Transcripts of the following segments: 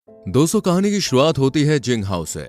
दोस्तों, कहानी की शुरुआत होती है जिंग हाउ से,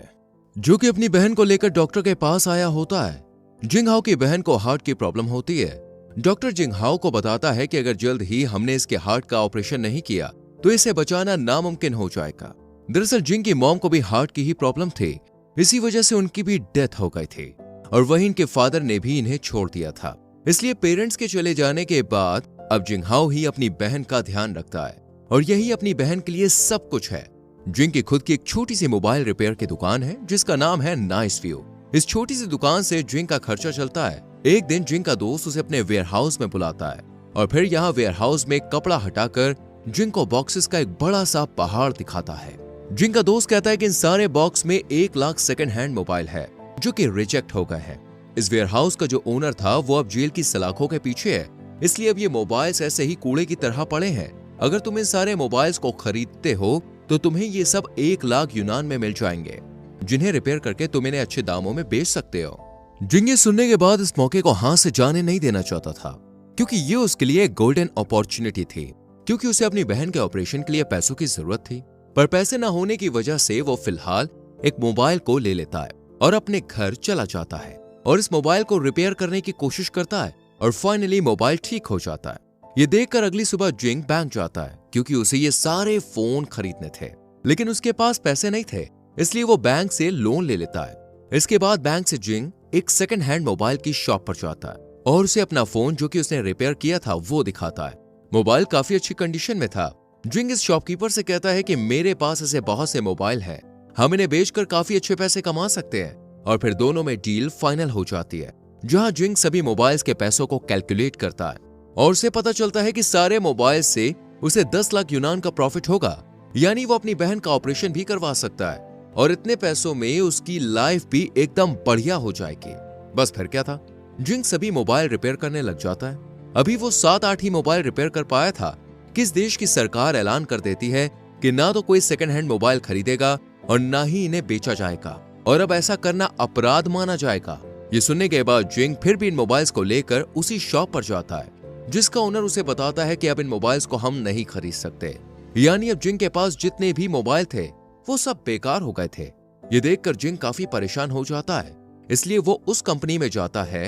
जो कि अपनी बहन को लेकर डॉक्टर के पास आया होता है। जिंग हाउ की बहन को हार्ट की प्रॉब्लम होती है। डॉक्टर जिंग हाउ को बताता है कि अगर जल्द ही हमने इसके हार्ट का ऑपरेशन नहीं किया तो इसे बचाना नामुमकिन हो जाएगा। दरअसल जिंग की मॉम को भी हार्ट की ही प्रॉब्लम थी, इसी वजह से उनकी भी डेथ हो गई थी और वहीं इनके फादर ने भी इन्हें छोड़ दिया था। इसलिए पेरेंट्स के चले जाने के बाद अब जिंग हाउ ही अपनी बहन का ध्यान रखता है और यही अपनी बहन के लिए सब कुछ है। जिंग की खुद की एक छोटी सी मोबाइल रिपेयर की दुकान है जिसका नाम है नाइस व्यू। इस छोटी सी दुकान से जिंग का खर्चा चलता है। एक दिन जिंग का दोस्त उसे अपने वेयरहाउस में बुलाता है और फिर यहाँ वेयरहाउस में कपड़ा हटाकर जिंग को बॉक्सेस का एक बड़ा सा पहाड़ दिखाता है। जिंग का दोस्त कहता है कि इन सारे बॉक्स में 1 लाख सेकंड हैंड मोबाइल है जो कि रिजेक्ट हो गए हैं। इस वेयरहाउस का जो ओनर था वो अब जेल की सलाखों के पीछे है, इसलिए अब ये मोबाइल्स ऐसे ही कूड़े की तरह पड़े हैं। अगर तुम इन सारे मोबाइल्स को खरीदते हो तो तुम्हें ये सब 1 लाख यूनान में मिल जाएंगे, जिन्हें रिपेयर करके तुम इन्हें अच्छे दामों में बेच सकते हो। जिंग ये सुनने के बाद इस मौके को हाथ से जाने नहीं देना चाहता था, क्योंकि ये उसके लिए एक गोल्डन अपॉर्चुनिटी थी, क्योंकि उसे अपनी बहन के ऑपरेशन के लिए पैसों की जरूरत थी। पर पैसे न होने की वजह से वो फिलहाल एक मोबाइल को ले लेता है और अपने घर चला जाता है और इस मोबाइल को रिपेयर करने की कोशिश करता है और फाइनली मोबाइल ठीक हो जाता है। ये देखकर अगली सुबह जिंग बैंक जाता है, क्योंकि उसे ये सारे फोन खरीदने थे, लेकिन उसके पास पैसे नहीं थे, इसलिए वो बैंक से लोन ले लेता है। इसके बाद बैंक से जिंग एक सेकंड हैंड मोबाइल की शॉप पर जाता है और उसे अपना फोन जो कि उसने रिपेयर किया था वो दिखाता है। मोबाइल काफी अच्छी कंडीशन में था। जिंग इस शॉपकीपर से कहता है कि मेरे पास ऐसे बहुत से मोबाइल हैं, हम इन्हें बेचकर काफी अच्छे पैसे कमा सकते हैं। और फिर दोनों में डील फाइनल हो जाती है, जहां जिंग सभी मोबाइल्स के पैसों को कैलकुलेट करता है और उसे पता चलता है कि सारे मोबाइल से उसे 10 लाख यूनान का प्रॉफिट होगा, यानी वो अपनी बहन का ऑपरेशन भी करवा सकता है और इतने पैसों में उसकी लाइफ भी एकदम बढ़िया हो जाएगी। बस फिर क्या था, जिंग सभी मोबाइल रिपेयर करने लग जाता है। अभी वो 7-8 ही मोबाइल रिपेयर कर पाया था कि इस देश की सरकार ऐलान कर देती है कि ना तो कोई सेकंड हैंड मोबाइल खरीदेगा और ना ही इन्हें बेचा जाएगा और अब ऐसा करना अपराध माना जाएगा। ये सुनने के बाद जिंग फिर भी इन मोबाइल्स को लेकर उसी शॉप पर जाता है, जिसका ओनर उसे बताता है कि अब इन मोबाइल्स को हम नहीं खरीद सकते, यानी अब जिंग के पास जितने भी मोबाइल थे वो सब बेकार हो गए थे। ये देखकर जिंग काफी परेशान हो जाता है, इसलिए वो उस कंपनी में जाता है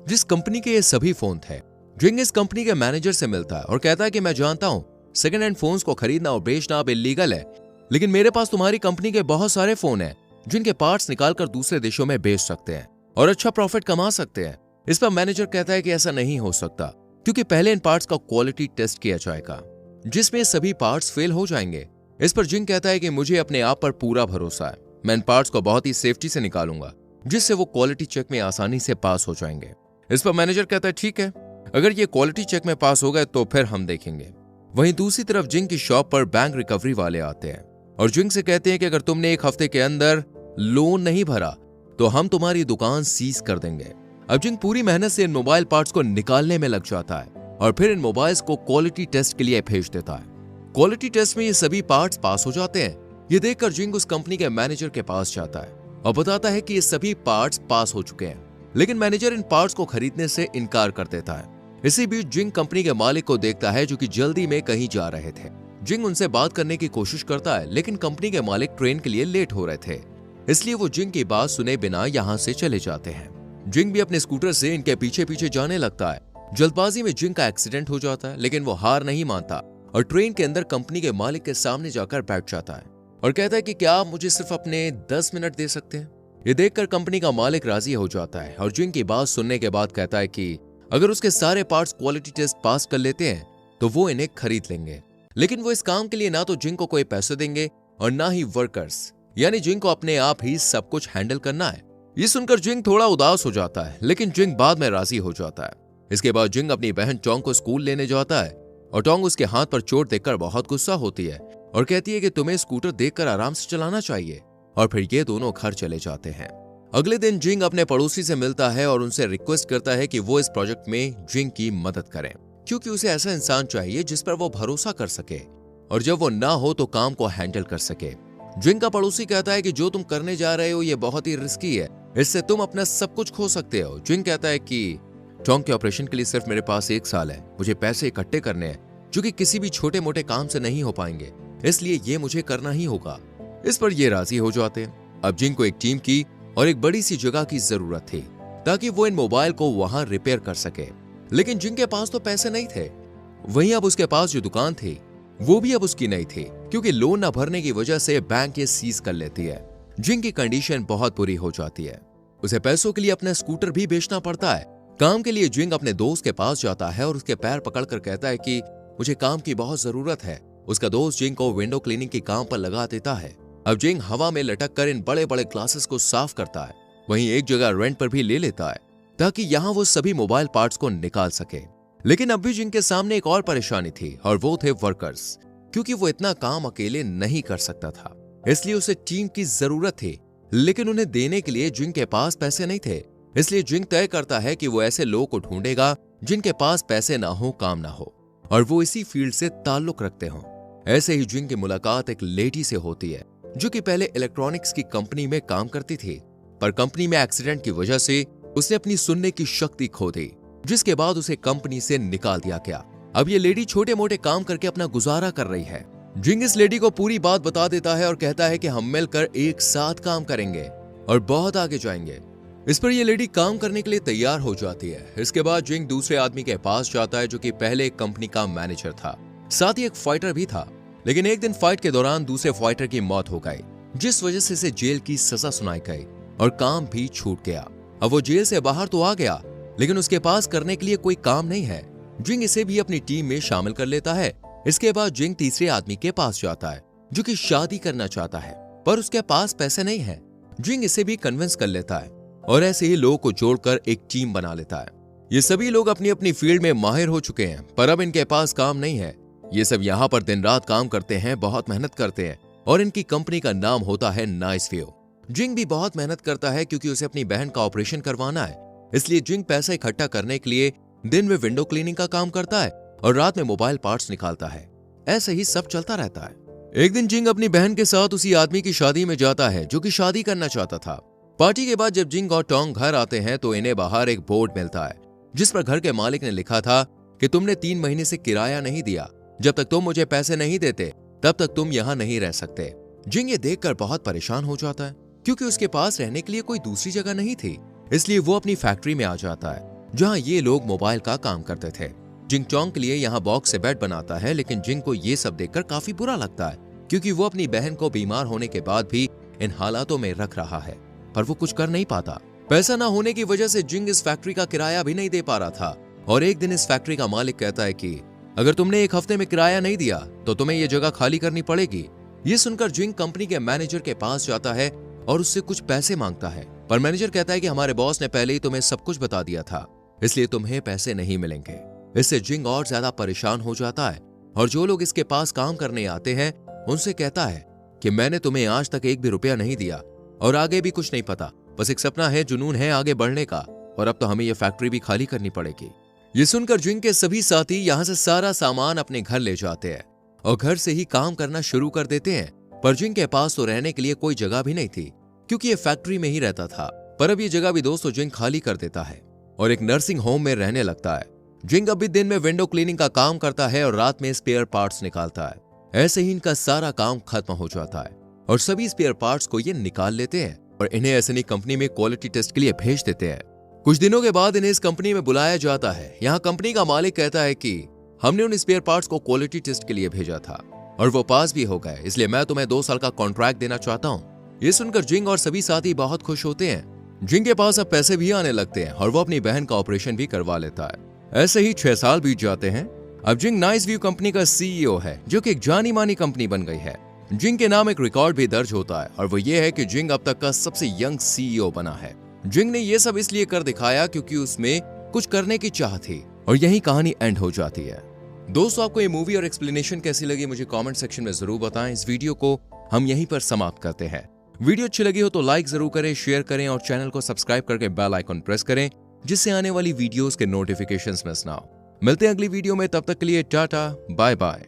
जिस कंपनी के ये सभी फोन थे। जिंग इस कंपनी के मैनेजर से मिलता है और कहता है कि मैं जानता हूं सेकंड हैंड फोन्स को खरीदना और बेचना अब इलीगल है, लेकिन मेरे पास तुम्हारी कंपनी के बहुत सारे फोन हैं जिनके पार्ट्स निकालकर दूसरे देशों में बेच सकते हैं और अच्छा प्रॉफिट कमा सकते हैं। इस पर मैनेजर कहता है कि ऐसा नहीं हो सकता, क्योंकि पहले इन पार्ट्स का क्वालिटी टेस्ट किया जाएगा, जिसमें सभी पार्ट्स फेल हो जाएंगे। इस पर जिंग कहता है कि मुझे अपने आप पर पूरा भरोसा है, मैं इन पार्ट्स को बहुत ही सेफ्टी से निकालूंगा, जिससे वो क्वालिटी चेक में आसानी से पास हो जाएंगे। इस पर मैनेजर कहता है ठीक है, अगर ये क्वालिटी चेक में पास हो गए तो फिर हम देखेंगे। वहीं दूसरी तरफ जिंग की शॉप पर बैंक रिकवरी वाले आते हैं और जिंग से कहते हैं कि अगर तुमने 1 हफ्ते के अंदर लोन नहीं भरा तो हम तुम्हारी दुकान सीज कर देंगे। अब जिंग पूरी मेहनत से इन मोबाइल पार्ट्स को निकालने में लग जाता है और फिर इन मोबाइल्स को क्वालिटी टेस्ट के लिए भेज देता है। क्वालिटी टेस्ट में ये सभी पार्ट्स पास हो जाते हैं। ये देखकर जिंग उस कंपनी के मैनेजर के पास जाता है और बताता है कि ये सभी पार्ट्स पास हो चुके हैं, लेकिन मैनेजर इन पार्ट्स को खरीदने से इनकार कर देता है। इसी बीच जिंग कंपनी के मालिक को देखता है जो कि जल्दी में कहीं जा रहे थे। जिंग उनसे बात करने की कोशिश करता है, लेकिन कंपनी के मालिक ट्रेन के लिए लेट हो रहे थे, इसलिए वो जिंग की बात सुने बिना यहाँ से चले जाते हैं। जिंग भी अपने स्कूटर से इनके पीछे पीछे जाने लगता है। जल्दबाजी में जिंग का एक्सीडेंट हो जाता है, लेकिन वो हार नहीं मानता और ट्रेन के अंदर कंपनी के मालिक के सामने जाकर बैठ जाता है और कहता है कि क्या आप मुझे सिर्फ अपने 10 मिनट दे सकते हैं। ये देखकर कंपनी का मालिक राजी हो जाता है और जिंग की बात सुनने के बाद कहता है कि अगर उसके सारे पार्ट्स क्वालिटी टेस्ट पास कर लेते हैं तो वो इन्हें खरीद लेंगे, लेकिन वो इस काम के लिए ना तो जिंग को कोई पैसे देंगे और ना ही वर्कर्स, यानी जिंग को अपने आप ही सब कुछ हैंडल करना है। ये सुनकर जिंग थोड़ा उदास हो जाता है, लेकिन जिंग बाद में राजी हो जाता है। इसके बाद जिंग अपनी बहन टोंग को स्कूल लेने जाता है और टोंग उसके हाथ पर चोट देखकर बहुत गुस्सा होती है और कहती है कि तुम्हें स्कूटर देखकर आराम से चलाना चाहिए, और फिर ये दोनों घर चले जाते हैं। अगले दिन जिंग अपने पड़ोसी से मिलता है और उनसे रिक्वेस्ट करता है कि वो इस प्रोजेक्ट में जिंग की मदद करें, क्योंकि उसे ऐसा इंसान चाहिए जिस पर वो भरोसा कर सके और जब वो ना हो तो काम को हैंडल कर सके। जिंग का पड़ोसी कहता है कि जो तुम करने जा रहे हो ये बहुत ही रिस्की है, इससे तुम अपना सब कुछ खो सकते हो। जिंग कहता है कि टोंग के ऑपरेशन के लिए सिर्फ मेरे पास 1 साल है, मुझे पैसे इकट्ठे करने हैं जो कि किसी भी छोटे मोटे काम से नहीं हो पाएंगे, इसलिए ये मुझे करना ही होगा। इस पर ये राजी हो जाते हैं। अब जिंग को एक टीम की और एक बड़ी सी जगह की जरूरत थी ताकि वो इन मोबाइल को वहां रिपेयर कर सके, लेकिन जिंग के पास तो पैसे नहीं थे। वहीं अब उसके पास जो दुकान थी वो भी अब उसकी नहीं थी, क्योंकि लोन न भरने की वजह से बैंक ये सीज कर लेती है। जिंग की कंडीशन बहुत बुरी हो जाती है। उसे पैसों के लिए अपना स्कूटर भी बेचना पड़ता है। काम के लिए जिंग अपने दोस्त के पास जाता है और उसके पैर पकड़कर कहता है कि मुझे काम की बहुत जरूरत है। उसका दोस्त जिंग को विंडो क्लीनिंग के काम पर लगा देता है। अब जिंग हवा में लटक कर इन बड़े बड़े ग्लासेस को साफ करता है। वहीं एक जगह रेंट पर भी ले लेता है ताकि यहाँ वो सभी मोबाइल पार्ट्स को निकाल सके। लेकिन अब भी जिंग के सामने एक और परेशानी थी और वो थे वर्कर्स, क्योंकि वो इतना काम अकेले नहीं कर सकता था, इसलिए उसे टीम की जरूरत थी। लेकिन उन्हें देने के लिए जिंग के पास पैसे नहीं थे, इसलिए जिंग तय करता है कि वो ऐसे लोगों को ढूंढेगा जिनके पास पैसे ना हो, काम ना हो और वो इसी फील्ड से ताल्लुक रखते हों। ऐसे ही जिंग की मुलाकात एक लेडी से होती है जो कि पहले इलेक्ट्रॉनिक्स की कंपनी में काम करती थी, पर कंपनी में एक्सीडेंट की वजह से उसने अपनी सुनने की शक्ति खो दी, जिसके बाद उसे कंपनी से निकाल दिया गया। अब ये लेडी छोटे मोटे काम करके अपना गुजारा कर रही है। जिंग इस लेडी को पूरी बात बता देता है और कहता है कि हम मिलकर एक साथ काम करेंगे और बहुत आगे जाएंगे। इस पर यह लेडी काम करने के लिए तैयार हो जाती है। इसके बाद जिंग दूसरे आदमी के पास जाता है जो कि पहले एक कंपनी का मैनेजर था, साथ ही एक फाइटर भी था। लेकिन एक दिन फाइट के दौरान दूसरे फाइटर की मौत हो गई, जिस वजह से इसे जेल की सजा सुनाई गई और काम भी छूट गया। अब वो जेल से बाहर तो आ गया, लेकिन उसके पास करने के लिए कोई काम नहीं है। जिंग इसे भी अपनी टीम में शामिल कर लेता है। इसके बाद जिंग तीसरे आदमी के पास जाता है जो कि शादी करना चाहता है, पर उसके पास पैसे नहीं है। जिंग इसे भी कन्विंस कर लेता है और ऐसे ही लोगों को जोड़कर एक टीम बना लेता है। ये सभी लोग अपनी अपनी फील्ड में माहिर हो चुके हैं, पर अब इनके पास काम नहीं है। ये सब यहाँ पर दिन रात काम करते हैं, बहुत मेहनत करते हैं और इनकी कंपनी का नाम होता है नाइस व्यू। जिंग भी बहुत मेहनत करता है क्योंकि उसे अपनी बहन का ऑपरेशन करवाना है, इसलिए जिंग पैसा इकट्ठा करने के लिए दिन में विंडो क्लीनिंग का काम करता है और रात में मोबाइल पार्ट्स निकालता है। ऐसे ही सब चलता रहता है। एक दिन जिंग अपनी बहन के साथ उसी आदमी की शादी में जाता है जो कि शादी करना चाहता था। पार्टी के बाद जब जिंग और टोंग घर आते हैं तो इन्हें बाहर एक बोर्ड मिलता है जिस पर घर के मालिक ने लिखा था कि तुमने 3 महीने से किराया नहीं दिया, जब तक तुम मुझे पैसे नहीं देते तब तक तुम यहाँ नहीं रह सकते। जिंग ये देखकर बहुत परेशान हो जाता है क्योंकि उसके पास रहने के लिए कोई दूसरी जगह नहीं थी, इसलिए वो अपनी फैक्ट्री में आ जाता है जहाँ ये लोग मोबाइल का काम करते थे। जिंग टोंग के लिए यहाँ बॉक्स से बेड बनाता है, लेकिन जिंग को ये सब देखकर काफी बुरा लगता है क्योंकि वो अपनी बहन को बीमार होने के बाद भी इन हालातों में रख रहा है, पर वो कुछ कर नहीं पाता। पैसा ना होने की वजह से जिंग इस फैक्ट्री का किराया भी नहीं दे पा रहा था और एक दिन इस फैक्ट्री का मालिक कहता है कि अगर तुमने 1 हफ्ते में किराया नहीं दिया तो तुम्हें ये जगह खाली करनी पड़ेगी। ये सुनकर जिंग कंपनी के मैनेजर के पास जाता है और उससे कुछ पैसे मांगता है, पर मैनेजर कहता है कि हमारे बॉस ने पहले ही तुम्हें सब कुछ बता दिया था, इसलिए तुम्हें पैसे नहीं मिलेंगे। इससे जिंग और ज्यादा परेशान हो जाता है और जो लोग इसके पास काम करने आते हैं उनसे कहता है कि मैंने तुम्हें आज तक 1 भी रुपया नहीं दिया और आगे भी कुछ नहीं पता, बस एक सपना है, जुनून है आगे बढ़ने का और अब तो हमें यह फैक्ट्री भी खाली करनी पड़ेगी। ये सुनकर जिंग के सभी साथी यहाँ से सारा सामान अपने घर ले जाते हैं और घर से ही काम करना शुरू कर देते हैं, पर जिंग के पास तो रहने के लिए कोई जगह भी नहीं थी क्योंकि ये फैक्ट्री में ही रहता था। पर अब ये जगह भी दोस्तों जिंग खाली कर देता है और एक नर्सिंग होम में रहने लगता है। जिंग अब भी दिन में विंडो क्लीनिंग का काम करता है और रात में स्पेयर पार्ट्स निकालता है। ऐसे ही इनका सारा काम खत्म हो जाता है और सभी स्पेयर पार्ट्स को ये निकाल लेते हैं और इन्हें ऐसे नहीं कंपनी में क्वालिटी टेस्ट के लिए भेज देते हैं। कुछ दिनों के बाद इन्हें इस कंपनी में बुलाया जाता है। यहाँ कंपनी का मालिक कहता है कि हमने उन स्पेयर पार्ट्स को क्वालिटी टेस्ट के लिए भेजा था और वो पास भी हो गए, इसलिए मैं तुम्हें 2 साल का कॉन्ट्रैक्ट देना चाहता हूँ। ये सुनकर जिंग और सभी साथी बहुत खुश होते हैं। जिंग के पास अब पैसे भी आने लगते हैं और वो अपनी बहन का ऑपरेशन भी करवा लेता है। ऐसे ही 6 साल बीत जाते हैं। अब जिंग नाइस व्यू कंपनी का CEO है जो कि एक जानी मानी कंपनी बन गई है। जिंग के नाम एक रिकॉर्ड भी दर्ज होता है और वो ये है कि जिंग अब तक का सबसे यंग CEO बना है। जिंग ने ये सब इसलिए कर दिखाया क्योंकि उसमें कुछ करने की चाह थी और यही कहानी एंड हो जाती है। दोस्तों, आपको ये मूवी और एक्सप्लेनेशन कैसी लगी मुझे कमेंट सेक्शन में जरूर बताएं। इस वीडियो को हम यहीं पर समाप्त करते हैं। वीडियो अच्छी लगी हो तो लाइक जरूर करें, शेयर करें और चैनल को सब्सक्राइब करके बेल आइकन प्रेस करें जिससे आने वाली वीडियोस के नोटिफिकेशंस मिस ना हो। मिलते हैं अगली वीडियो में, तब तक के लिए टाटा बाय बाय।